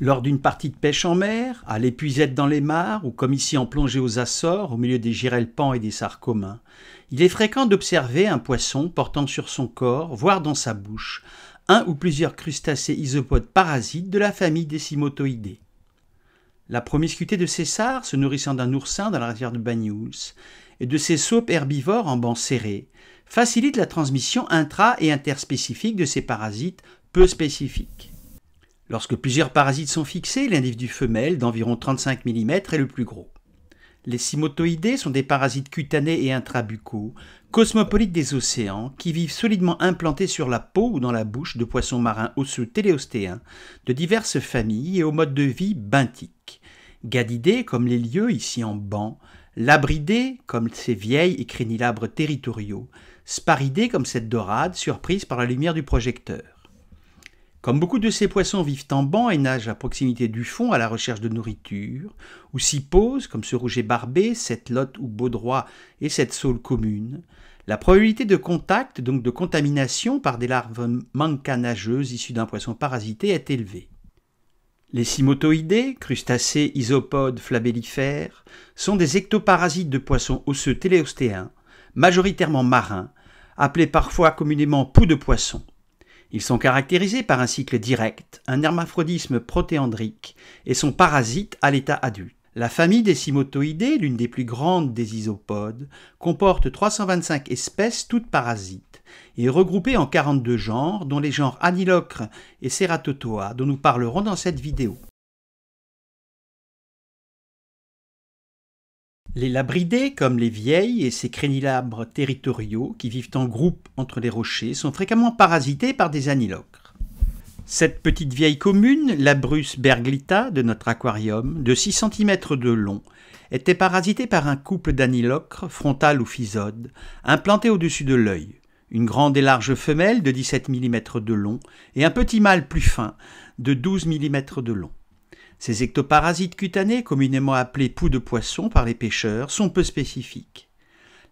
Lors d'une partie de pêche en mer, à l'épuisette dans les mares, ou comme ici en plongée aux Açores, au milieu des girelpans et des sarres communs, il est fréquent d'observer un poisson portant sur son corps, voire dans sa bouche, un ou plusieurs crustacés isopodes parasites de la famille des Cymothoidés. La promiscuité de ces sarres, se nourrissant d'un oursin dans la rivière de Banyuls, et de ces saupes herbivores en bancs serrés, facilite la transmission intra- et interspécifique de ces parasites peu spécifiques. Lorsque plusieurs parasites sont fixés, l'individu femelle d'environ 35 mm est le plus gros. Les Cymothoidés sont des parasites cutanés et intrabucaux, cosmopolites des océans, qui vivent solidement implantés sur la peau ou dans la bouche de poissons marins osseux téléostéens de diverses familles et au mode de vie benthique. Gadidés comme les lieux ici en banc, labridés comme ces vieilles et crénilabres territoriaux, sparidés comme cette dorade surprise par la lumière du projecteur. Comme beaucoup de ces poissons vivent en banc et nagent à proximité du fond à la recherche de nourriture, ou s'y posent, comme ce rouget barbé, cette lotte ou baudroie et cette saule commune, la probabilité de contact, donc de contamination par des larves mancanageuses issues d'un poisson parasité est élevée. Les Cymothoidés, crustacés isopodes flabellifères, sont des ectoparasites de poissons osseux téléostéens, majoritairement marins, appelés parfois communément poux de poisson. Ils sont caractérisés par un cycle direct, un hermaphrodisme protéandrique et sont parasites à l'état adulte. La famille des Cymothoidés, l'une des plus grandes des isopodes, comporte 325 espèces toutes parasites et est regroupée en 42 genres, dont les genres Anilocre et Ceratotoa, dont nous parlerons dans cette vidéo. Les labridés, comme les vieilles et ces crénilabres territoriaux qui vivent en groupe entre les rochers, sont fréquemment parasités par des anilocres. Cette petite vieille commune, Labrus berglita de notre aquarium, de 6 cm de long, était parasitée par un couple d'anilocres, frontal ou physode, implanté au-dessus de l'œil, une grande et large femelle de 17 mm de long et un petit mâle plus fin de 12 mm de long. Ces ectoparasites cutanés, communément appelés poux de poisson par les pêcheurs, sont peu spécifiques.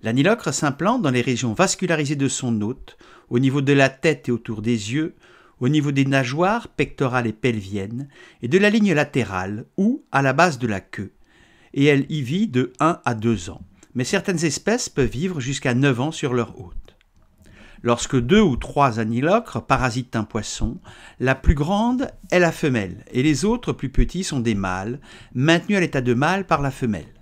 L'anilocre s'implante dans les régions vascularisées de son hôte, au niveau de la tête et autour des yeux, au niveau des nageoires pectorales et pelviennes, et de la ligne latérale ou à la base de la queue, et elle y vit de 1 à 2 ans, mais certaines espèces peuvent vivre jusqu'à 9 ans sur leur hôte. Lorsque 2 ou 3 anilocres parasitent un poisson, la plus grande est la femelle et les autres plus petits sont des mâles, maintenus à l'état de mâle par la femelle.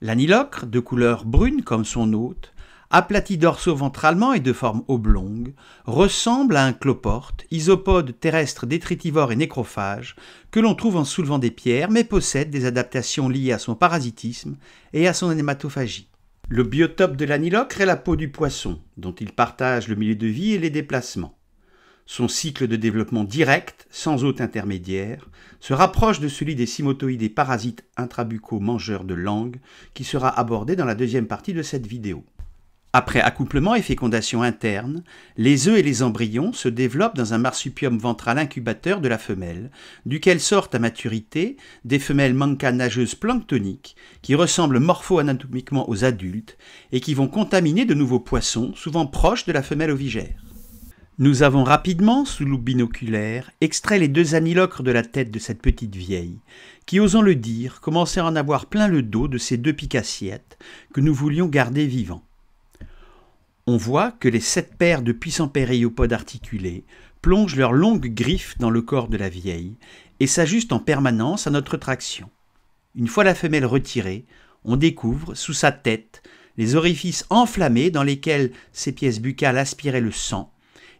L'anilocre, de couleur brune comme son hôte, aplati dorso-ventralement et de forme oblongue, ressemble à un cloporte, isopode terrestre détritivore et nécrophage, que l'on trouve en soulevant des pierres, mais possède des adaptations liées à son parasitisme et à son hématophagie. Le biotope de l'anilocre est la peau du poisson, dont il partage le milieu de vie et les déplacements. Son cycle de développement direct, sans hôte intermédiaire, se rapproche de celui des Cymothoidés parasites intrabucaux mangeurs de langue, qui sera abordé dans la deuxième partie de cette vidéo. Après accouplement et fécondation interne, les œufs et les embryons se développent dans un marsupium ventral incubateur de la femelle, duquel sortent à maturité des femelles mancanageuses planctoniques qui ressemblent morpho-anatomiquement aux adultes et qui vont contaminer de nouveaux poissons, souvent proches de la femelle ovigère. Nous avons rapidement, sous loupe binoculaire, extrait les 2 anilocres de la tête de cette petite vieille, qui, osons le dire, commençait à en avoir plein le dos de ces 2 picassiettes que nous voulions garder vivants. On voit que les 7 paires de puissants péréiopodes articulés plongent leurs longues griffes dans le corps de la vieille et s'ajustent en permanence à notre traction. Une fois la femelle retirée, on découvre, sous sa tête, les orifices enflammés dans lesquels ses pièces buccales aspiraient le sang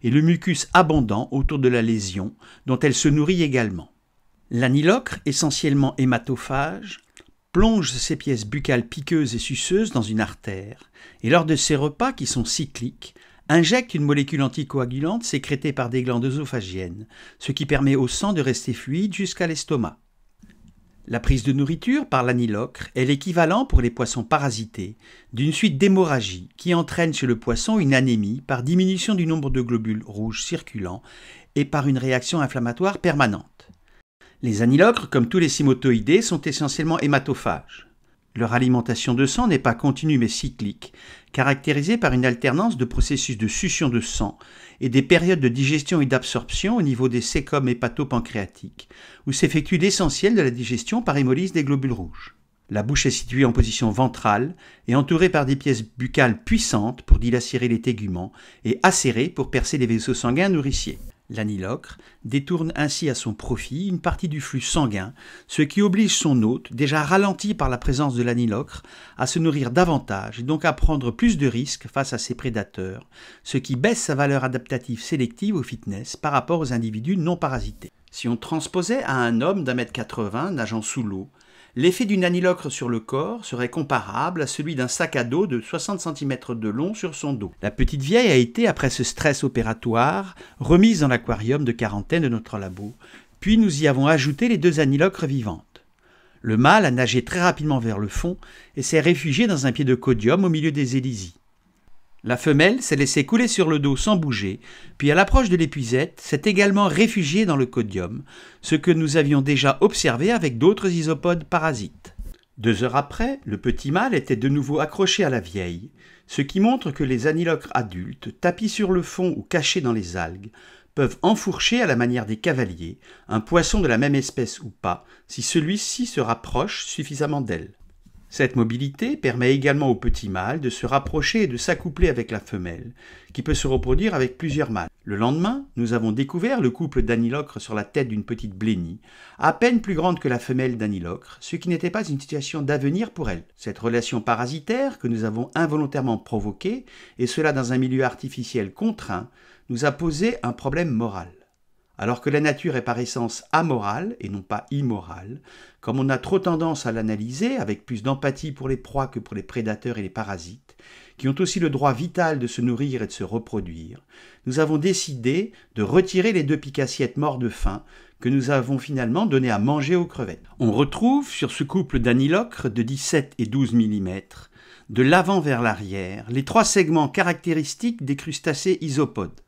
et le mucus abondant autour de la lésion dont elle se nourrit également. L'anilocre, essentiellement hématophage, plonge ses pièces buccales piqueuses et suceuses dans une artère, et lors de ces repas qui sont cycliques, injecte une molécule anticoagulante sécrétée par des glandes œsophagiennes, ce qui permet au sang de rester fluide jusqu'à l'estomac. La prise de nourriture par l'anilocre est l'équivalent pour les poissons parasités d'une suite d'hémorragies qui entraînent chez le poisson une anémie par diminution du nombre de globules rouges circulants et par une réaction inflammatoire permanente. Les anilocres, comme tous les Cymothoidés, sont essentiellement hématophages. Leur alimentation de sang n'est pas continue mais cyclique, caractérisée par une alternance de processus de succion de sang et des périodes de digestion et d'absorption au niveau des sécomes hépato-pancréatiques, où s'effectue l'essentiel de la digestion par hémolyse des globules rouges. La bouche est située en position ventrale et entourée par des pièces buccales puissantes pour dilacérer les téguments et acérées pour percer les vaisseaux sanguins nourriciers. L'anilocre détourne ainsi à son profit une partie du flux sanguin, ce qui oblige son hôte, déjà ralenti par la présence de l'anilocre, à se nourrir davantage et donc à prendre plus de risques face à ses prédateurs, ce qui baisse sa valeur adaptative sélective au fitness par rapport aux individus non parasités. Si on transposait à un homme d'1,80 m nageant sous l'eau, l'effet d'une anilocre sur le corps serait comparable à celui d'un sac à dos de 60 cm de long sur son dos. La petite vieille a été, après ce stress opératoire, remise dans l'aquarium de quarantaine de notre labo, puis nous y avons ajouté les 2 anilocres vivantes. Le mâle a nagé très rapidement vers le fond et s'est réfugié dans un pied de codium au milieu des hélicies. La femelle s'est laissée couler sur le dos sans bouger, puis à l'approche de l'épuisette, s'est également réfugiée dans le codium, ce que nous avions déjà observé avec d'autres isopodes parasites. 2 heures après, le petit mâle était de nouveau accroché à la vieille, ce qui montre que les anilocres adultes, tapis sur le fond ou cachés dans les algues, peuvent enfourcher à la manière des cavaliers, un poisson de la même espèce ou pas, si celui-ci se rapproche suffisamment d'elle. Cette mobilité permet également au petit mâle de se rapprocher et de s'accoupler avec la femelle, qui peut se reproduire avec plusieurs mâles. Le lendemain, nous avons découvert le couple d'anilocres sur la tête d'une petite blénie, à peine plus grande que la femelle d'anilocre, ce qui n'était pas une situation d'avenir pour elle. Cette relation parasitaire que nous avons involontairement provoquée, et cela dans un milieu artificiel contraint, nous a posé un problème moral. Alors que la nature est par essence amorale et non pas immorale, comme on a trop tendance à l'analyser avec plus d'empathie pour les proies que pour les prédateurs et les parasites, qui ont aussi le droit vital de se nourrir et de se reproduire, nous avons décidé de retirer les 2 picassiettes morts de faim que nous avons finalement donné à manger aux crevettes. On retrouve sur ce couple d'anilocres de 17 et 12 mm, de l'avant vers l'arrière, les 3 segments caractéristiques des crustacés isopodes.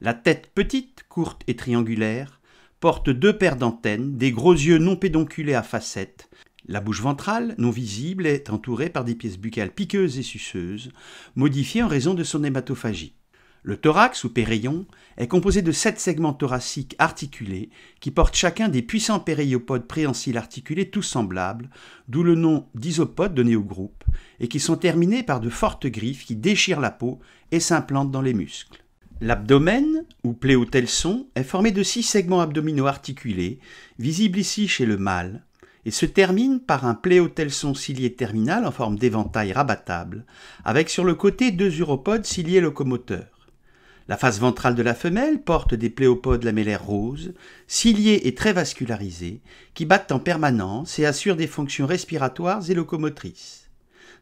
La tête petite, courte et triangulaire, porte 2 paires d'antennes, des gros yeux non pédonculés à facettes. La bouche ventrale, non visible, est entourée par des pièces buccales piqueuses et suceuses, modifiées en raison de son hématophagie. Le thorax ou pérayon est composé de 7 segments thoraciques articulés qui portent chacun des puissants péréiopodes préhensiles articulés tous semblables, d'où le nom d'isopodes donné au groupe, et qui sont terminés par de fortes griffes qui déchirent la peau et s'implantent dans les muscles. L'abdomen, ou pléotelson, est formé de 6 segments abdominaux articulés, visibles ici chez le mâle, et se termine par un pléotelson cilié terminal en forme d'éventail rabattable, avec sur le côté 2 uropodes ciliés locomoteurs. La face ventrale de la femelle porte des pléopodes lamellaires roses, ciliés et très vascularisés, qui battent en permanence et assurent des fonctions respiratoires et locomotrices.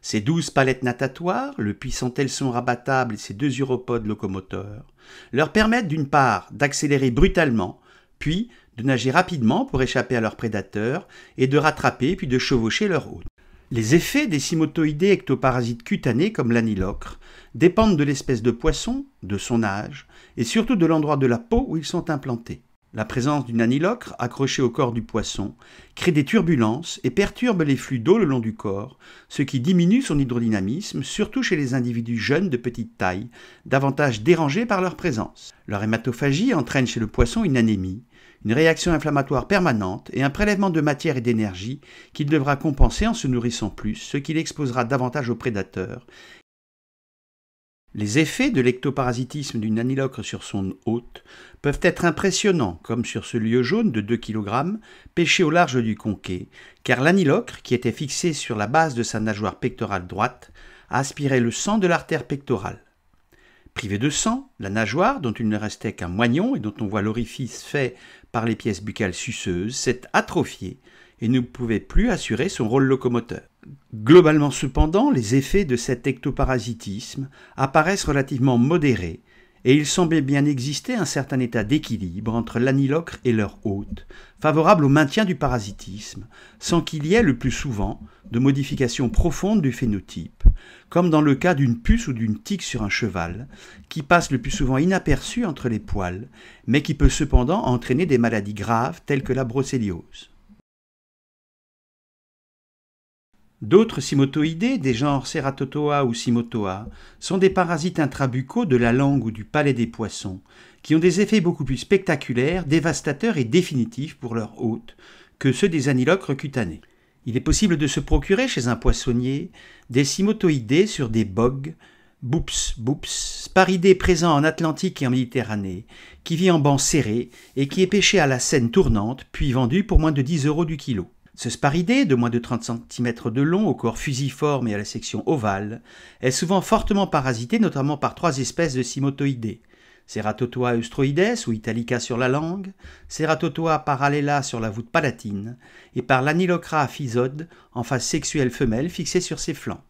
Ces 12 palettes natatoires, le puissant telson rabattable et ses 2 uropodes locomoteurs, leur permettent d'une part d'accélérer brutalement, puis de nager rapidement pour échapper à leurs prédateurs et de rattraper puis de chevaucher leur hôte. Les effets des cymotoïdés ectoparasites cutanés comme l'anilocre dépendent de l'espèce de poisson, de son âge et surtout de l'endroit de la peau où ils sont implantés. La présence d'une anilocre accrochée au corps du poisson crée des turbulences et perturbe les flux d'eau le long du corps, ce qui diminue son hydrodynamisme, surtout chez les individus jeunes de petite taille, davantage dérangés par leur présence. Leur hématophagie entraîne chez le poisson une anémie, une réaction inflammatoire permanente et un prélèvement de matière et d'énergie qu'il devra compenser en se nourrissant plus, ce qui l'exposera davantage aux prédateurs. Les effets de l'ectoparasitisme d'une anilocre sur son hôte peuvent être impressionnants, comme sur ce lieu jaune de 2 kg, pêché au large du Conquet, car l'anilocre, qui était fixé sur la base de sa nageoire pectorale droite, aspirait le sang de l'artère pectorale. Privée de sang, la nageoire, dont il ne restait qu'un moignon et dont on voit l'orifice fait par les pièces buccales suceuses, s'est atrophiée et ne pouvait plus assurer son rôle locomoteur. Globalement cependant, les effets de cet ectoparasitisme apparaissent relativement modérés et il semblait bien exister un certain état d'équilibre entre l'anilocre et leur hôte, favorable au maintien du parasitisme, sans qu'il y ait le plus souvent de modifications profondes du phénotype, comme dans le cas d'une puce ou d'une tique sur un cheval, qui passe le plus souvent inaperçue entre les poils, mais qui peut cependant entraîner des maladies graves telles que la brocéliose. D'autres cymatoidés, des genres Ceratotoa ou Cymatoa, sont des parasites intrabucaux de la langue ou du palais des poissons, qui ont des effets beaucoup plus spectaculaires, dévastateurs et définitifs pour leur hôte que ceux des anilocres cutanés. Il est possible de se procurer chez un poissonnier des cymatoidés sur des bogues, Boops, sparidés présents en Atlantique et en Méditerranée, qui vit en bancs serrés et qui est pêché à la Seine tournante, puis vendu pour moins de 10 € du kilo. Ce sparidé, de moins de 30 cm de long, au corps fusiforme et à la section ovale, est souvent fortement parasité, notamment par 3 espèces de cymatoidés. Ceratotoa eustroides ou italica sur la langue, Ceratotoa parallela sur la voûte palatine, et par l'Anilocra physode en phase sexuelle femelle fixée sur ses flancs.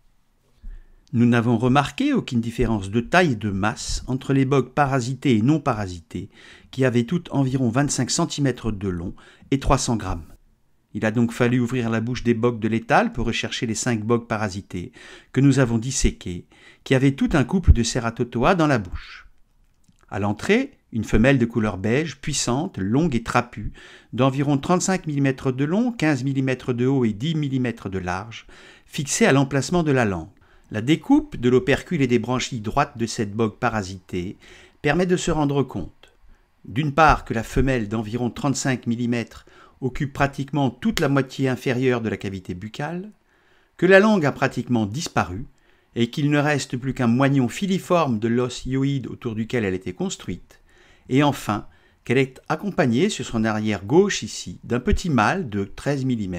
Nous n'avons remarqué aucune différence de taille et de masse entre les bogues parasités et non parasités, qui avaient toutes environ 25 cm de long et 300 grammes. Il a donc fallu ouvrir la bouche des bogues de l'étal pour rechercher les 5 bogues parasités que nous avons disséqués, qui avaient tout un couple de Ceratotoa dans la bouche. À l'entrée, une femelle de couleur beige, puissante, longue et trapue, d'environ 35 mm de long, 15 mm de haut et 10 mm de large, fixée à l'emplacement de la langue. La découpe de l'opercule et des branchies droites de cette bogue parasitée permet de se rendre compte, d'une part, que la femelle d'environ 35 mm occupe pratiquement toute la moitié inférieure de la cavité buccale, que la langue a pratiquement disparu et qu'il ne reste plus qu'un moignon filiforme de l'os hyoïde autour duquel elle était construite, et enfin qu'elle est accompagnée sur son arrière gauche ici d'un petit mâle de 13 mm,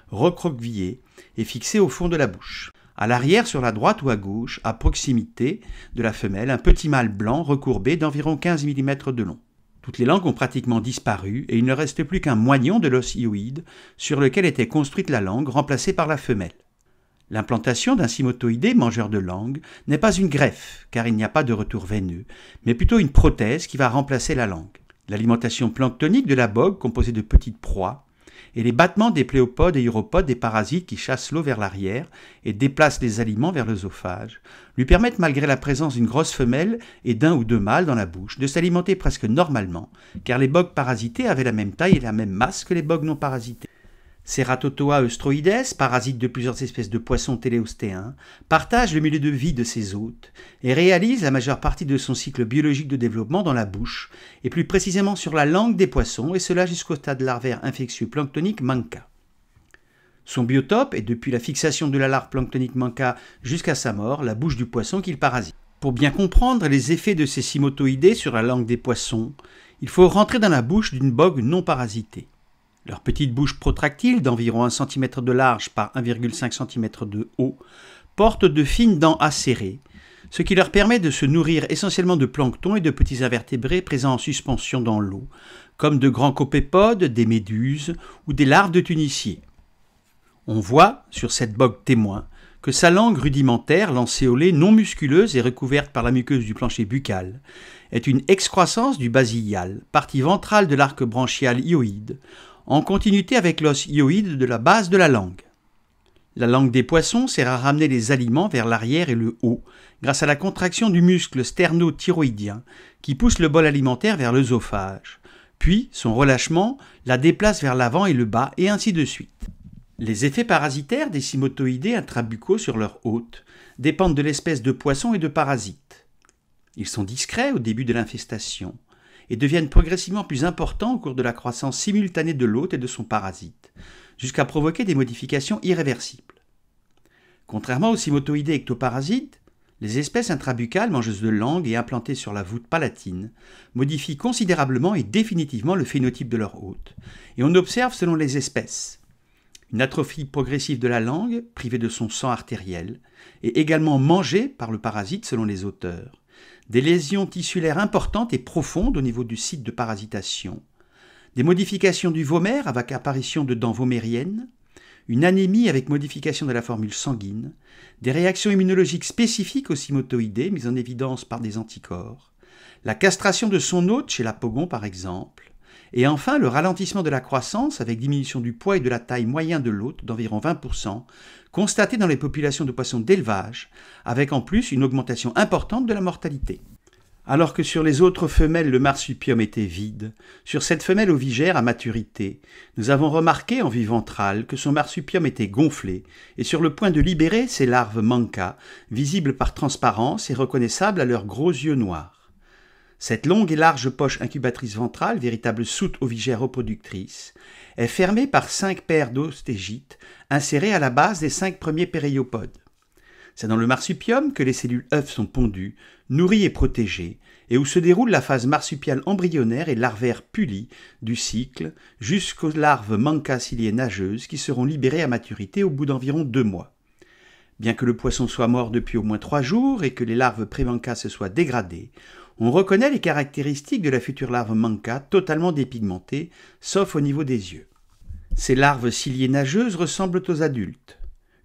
recroquevillé et fixé au fond de la bouche. À l'arrière, sur la droite ou à gauche, à proximité de la femelle, un petit mâle blanc recourbé d'environ 15 mm de long. Toutes les langues ont pratiquement disparu et il ne reste plus qu'un moignon de l'os hyoïde sur lequel était construite la langue, remplacée par la femelle. L'implantation d'un cymatoidé mangeur de langue n'est pas une greffe, car il n'y a pas de retour veineux, mais plutôt une prothèse qui va remplacer la langue. L'alimentation planctonique de la bogue, composée de petites proies, et les battements des pléopodes et uropodes des parasites qui chassent l'eau vers l'arrière et déplacent les aliments vers l'œsophage, lui permettent, malgré la présence d'une grosse femelle et d'un ou deux mâles dans la bouche, de s'alimenter presque normalement, car les bogues parasités avaient la même taille et la même masse que les bogues non parasités. Ceratotoa eustroides, parasite de plusieurs espèces de poissons téléostéens, partage le milieu de vie de ses hôtes et réalise la majeure partie de son cycle biologique de développement dans la bouche, et plus précisément sur la langue des poissons, et cela jusqu'au stade larvaire infectieux planctonique manca. Son biotope est, depuis la fixation de la larve planctonique manca jusqu'à sa mort, la bouche du poisson qu'il parasite. Pour bien comprendre les effets de ces cymatoidés sur la langue des poissons, il faut rentrer dans la bouche d'une bogue non parasitée. Leur petite bouche protractile d'environ 1 cm de large par 1,5 cm de haut porte de fines dents acérées, ce qui leur permet de se nourrir essentiellement de plancton et de petits invertébrés présents en suspension dans l'eau, comme de grands copépodes, des méduses ou des larves de tuniciers. On voit, sur cette bogue témoin, que sa langue rudimentaire, lancéolée, non musculeuse et recouverte par la muqueuse du plancher buccal, est une excroissance du basilial, partie ventrale de l'arc branchial hyoïde, en continuité avec l'os hyoïde de la base de la langue. La langue des poissons sert à ramener les aliments vers l'arrière et le haut, grâce à la contraction du muscle sterno-thyroïdien qui pousse le bol alimentaire vers l'œsophage, puis son relâchement la déplace vers l'avant et le bas, et ainsi de suite. Les effets parasitaires des cymatoidés intrabuccaux sur leur hôte dépendent de l'espèce de poisson et de parasites. Ils sont discrets au début de l'infestation, et deviennent progressivement plus importants au cours de la croissance simultanée de l'hôte et de son parasite, jusqu'à provoquer des modifications irréversibles. Contrairement aux cymatoidés ectoparasites, les espèces intrabuccales mangeuses de langue et implantées sur la voûte palatine modifient considérablement et définitivement le phénotype de leur hôte, et on observe selon les espèces une atrophie progressive de la langue, privée de son sang artériel, et également mangée par le parasite selon les auteurs, des lésions tissulaires importantes et profondes au niveau du site de parasitation, des modifications du vomer avec apparition de dents vomériennes, une anémie avec modification de la formule sanguine, des réactions immunologiques spécifiques aux cymatoidés mises en évidence par des anticorps, la castration de son hôte chez l'apogon par exemple, et enfin le ralentissement de la croissance avec diminution du poids et de la taille moyen de l'hôte d'environ 20%, constaté dans les populations de poissons d'élevage, avec en plus une augmentation importante de la mortalité. Alors que sur les autres femelles le marsupium était vide, sur cette femelle ovigère à maturité, nous avons remarqué en vue ventrale que son marsupium était gonflé et sur le point de libérer ses larves manca, visibles par transparence et reconnaissables à leurs gros yeux noirs. Cette longue et large poche incubatrice ventrale, véritable soute ovigère reproductrice, est fermée par 5 paires d'ostégites insérées à la base des 5 premiers périopodes. C'est dans le marsupium que les cellules œufs sont pondues, nourries et protégées, et où se déroule la phase marsupiale embryonnaire et larvaire pulie du cycle jusqu'aux larves manca ciliées nageuses qui seront libérées à maturité au bout d'environ 2 mois. Bien que le poisson soit mort depuis au moins 3 jours et que les larves pré-manca se soient dégradées, on reconnaît les caractéristiques de la future larve manca totalement dépigmentée, sauf au niveau des yeux. Ces larves ciliées nageuses ressemblent aux adultes.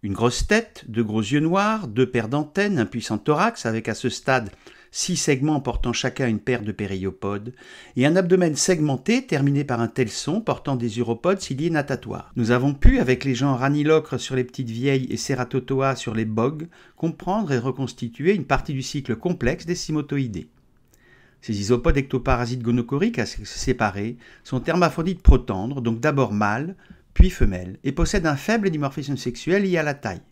Une grosse tête, 2 gros yeux noirs, 2 paires d'antennes, un puissant thorax avec à ce stade 6 segments portant chacun une paire de périopodes, et un abdomen segmenté terminé par un telson portant des uropodes ciliés natatoires. Nous avons pu, avec les genres Ranilocre sur les petites vieilles et Ceratotoa sur les bogues, comprendre et reconstituer une partie du cycle complexe des Cymothoidés. Ces isopodes ectoparasites gonochoriques à sexes séparés sont hermaphrodites protandres, donc d'abord mâles, puis femelles, et possèdent un faible dimorphisme sexuel lié à la taille.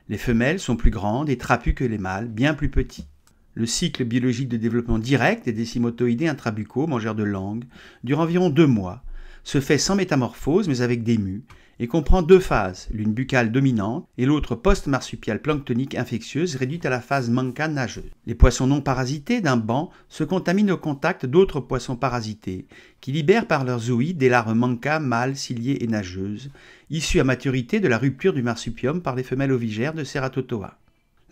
Les femelles sont plus grandes et trapues que les mâles, bien plus petits. Le cycle biologique de développement direct des Cymothoidés intrabucaux, mangeurs de langue, dure environ 2 mois, se fait sans métamorphose mais avec des mues, et comprend 2 phases, l'une buccale dominante et l'autre post-marsupiale planctonique infectieuse réduite à la phase manca nageuse. Les poissons non parasités d'un banc se contaminent au contact d'autres poissons parasités qui libèrent par leurs zooïdes des larves manca mâles, ciliées et nageuses, issues à maturité de la rupture du marsupium par les femelles ovigères de Ceratotoa.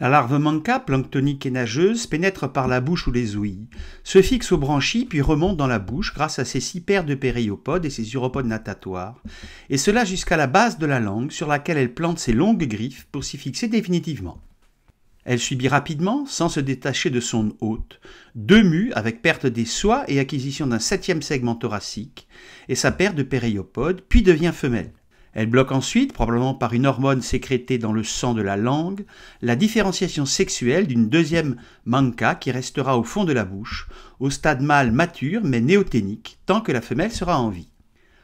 La larve manca, planctonique et nageuse, pénètre par la bouche ou les ouïes, se fixe aux branchies puis remonte dans la bouche grâce à ses 6 paires de périopodes et ses uropodes natatoires, et cela jusqu'à la base de la langue sur laquelle elle plante ses longues griffes pour s'y fixer définitivement. Elle subit rapidement, sans se détacher de son hôte, 2 mues avec perte des soies et acquisition d'un 7e segment thoracique et sa paire de périopodes, puis devient femelle. Elle bloque ensuite, probablement par une hormone sécrétée dans le sang de la langue, la différenciation sexuelle d'une 2e manca qui restera au fond de la bouche, au stade mâle mature mais néoténique, tant que la femelle sera en vie.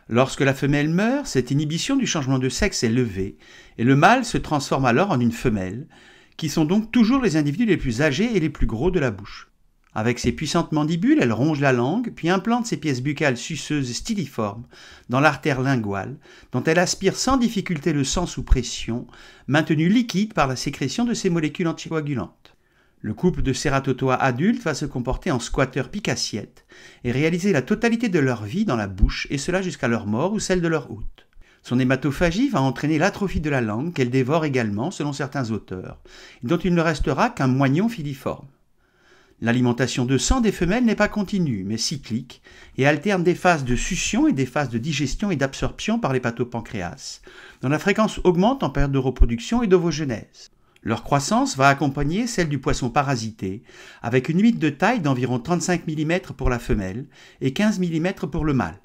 Lorsque la femelle meurt, cette inhibition du changement de sexe est levée, et le mâle se transforme alors en une femelle, qui sont donc toujours les individus les plus âgés et les plus gros de la bouche. Avec ses puissantes mandibules, elle ronge la langue, puis implante ses pièces buccales suceuses styliformes dans l'artère linguale, dont elle aspire sans difficulté le sang sous pression, maintenu liquide par la sécrétion de ses molécules anticoagulantes. Le couple de Ceratotoa adultes va se comporter en squatteurs pique-assiette et réaliser la totalité de leur vie dans la bouche, et cela jusqu'à leur mort ou celle de leur hôte. Son hématophagie va entraîner l'atrophie de la langue, qu'elle dévore également, selon certains auteurs, et dont il ne restera qu'un moignon filiforme. L'alimentation de sang des femelles n'est pas continue, mais cyclique, et alterne des phases de succion et des phases de digestion et d'absorption par l'hépatopancréas, dont la fréquence augmente en période de reproduction et d'ovogenèse. Leur croissance va accompagner celle du poisson parasité, avec une limite de taille d'environ 35 mm pour la femelle et 15 mm pour le mâle.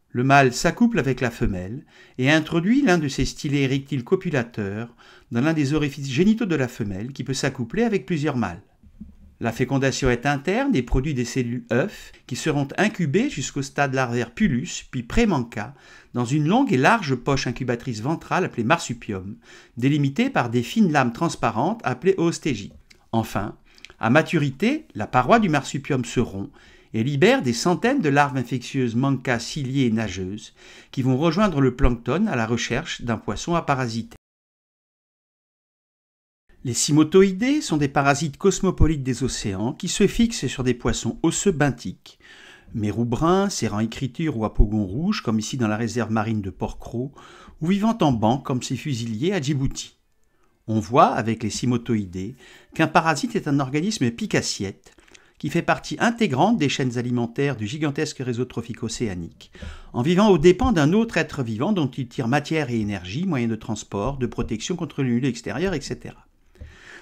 Le mâle s'accouple avec la femelle et introduit l'un de ses stylés érectiles copulateurs dans l'un des orifices génitaux de la femelle qui peut s'accoupler avec plusieurs mâles. La fécondation est interne et produit des cellules œufs qui seront incubées jusqu'au stade larvaire pullus, puis pré-manca, dans une longue et large poche incubatrice ventrale appelée marsupium, délimitée par des fines lames transparentes appelées oostégies. Enfin, à maturité, la paroi du marsupium se rompt et libère des centaines de larves infectieuses manca ciliées et nageuses qui vont rejoindre le plancton à la recherche d'un poisson à parasiter. Les Cymothoidés sont des parasites cosmopolites des océans qui se fixent sur des poissons osseux benthiques, mérous bruns, serrant écriture ou apogon rouge comme ici dans la réserve marine de Port-Cros, ou vivant en banc comme ces fusiliers à Djibouti. On voit, avec les Cymothoidés, qu'un parasite est un organisme pique-assiette qui fait partie intégrante des chaînes alimentaires du gigantesque réseau trophique océanique, en vivant aux dépens d'un autre être vivant dont il tire matière et énergie, moyens de transport, de protection contre le milieu extérieur, etc.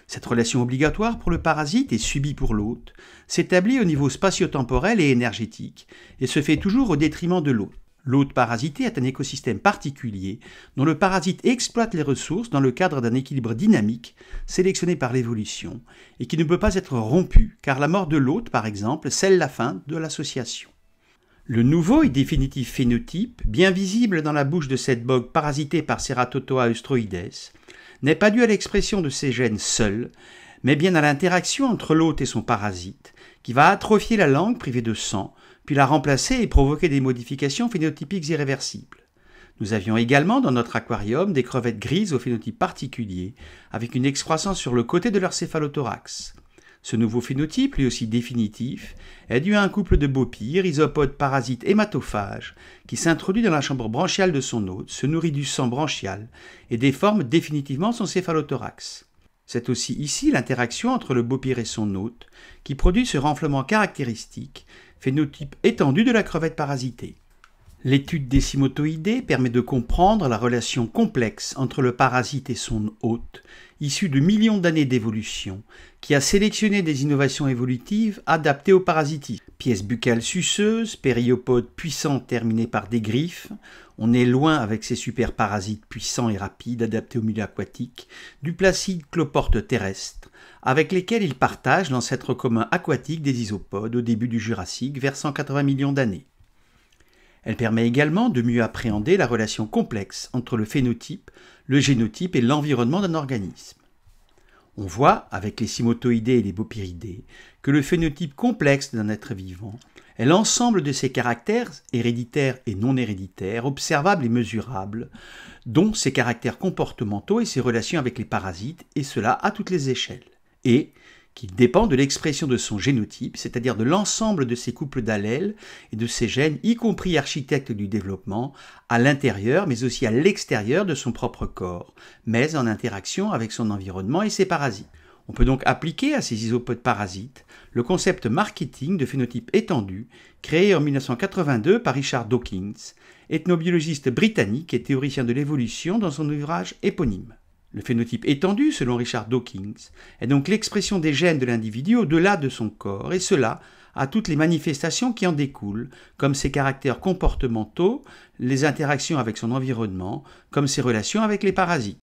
Cette relation obligatoire pour le parasite et subie pour l'hôte s'établit au niveau spatio-temporel et énergétique et se fait toujours au détriment de l'hôte. L'hôte parasité est un écosystème particulier dont le parasite exploite les ressources dans le cadre d'un équilibre dynamique sélectionné par l'évolution et qui ne peut pas être rompu car la mort de l'hôte, par exemple, scelle la fin de l'association. Le nouveau et définitif phénotype, bien visible dans la bouche de cette bogue parasitée par Ceratotoa eustroides, n'est pas dû à l'expression de ces gènes seuls, mais bien à l'interaction entre l'hôte et son parasite, qui va atrophier la langue privée de sang, puis la remplacer et provoquer des modifications phénotypiques irréversibles. Nous avions également dans notre aquarium des crevettes grises au phénotype particulier, avec une excroissance sur le côté de leur céphalothorax. Ce nouveau phénotype, lui aussi définitif, est dû à un couple de bopyres, isopodes parasites hématophages, qui s'introduit dans la chambre branchiale de son hôte, se nourrit du sang branchial et déforme définitivement son céphalothorax. C'est aussi ici l'interaction entre le bopyre et son hôte qui produit ce renflement caractéristique, phénotype étendu de la crevette parasitée. L'étude des cymatoïdés permet de comprendre la relation complexe entre le parasite et son hôte, issue de millions d'années d'évolution, qui a sélectionné des innovations évolutives adaptées au parasitisme. Pièces buccales suceuses, périopodes puissants terminés par des griffes, on est loin avec ces super parasites puissants et rapides adaptés au milieu aquatique, du placide cloporte terrestre, avec lesquels ils partagent l'ancêtre commun aquatique des isopodes au début du Jurassique vers 180 millions d'années. Elle permet également de mieux appréhender la relation complexe entre le phénotype, le génotype et l'environnement d'un organisme. On voit, avec les cymatoïdés et les bopyridés, que le phénotype complexe d'un être vivant est l'ensemble de ses caractères héréditaires et non héréditaires, observables et mesurables, dont ses caractères comportementaux et ses relations avec les parasites, et cela à toutes les échelles, et qu'il dépend de l'expression de son génotype, c'est-à-dire de l'ensemble de ses couples d'allèles et de ses gènes, y compris architectes du développement, à l'intérieur mais aussi à l'extérieur de son propre corps, mais en interaction avec son environnement et ses parasites. On peut donc appliquer à ces isopodes parasites le concept marketing de phénotype étendu, créé en 1982 par Richard Dawkins, ethnobiologiste britannique et théoricien de l'évolution dans son ouvrage éponyme. Le phénotype étendu, selon Richard Dawkins, est donc l'expression des gènes de l'individu au-delà de son corps, et cela à toutes les manifestations qui en découlent, comme ses caractères comportementaux, les interactions avec son environnement, comme ses relations avec les parasites.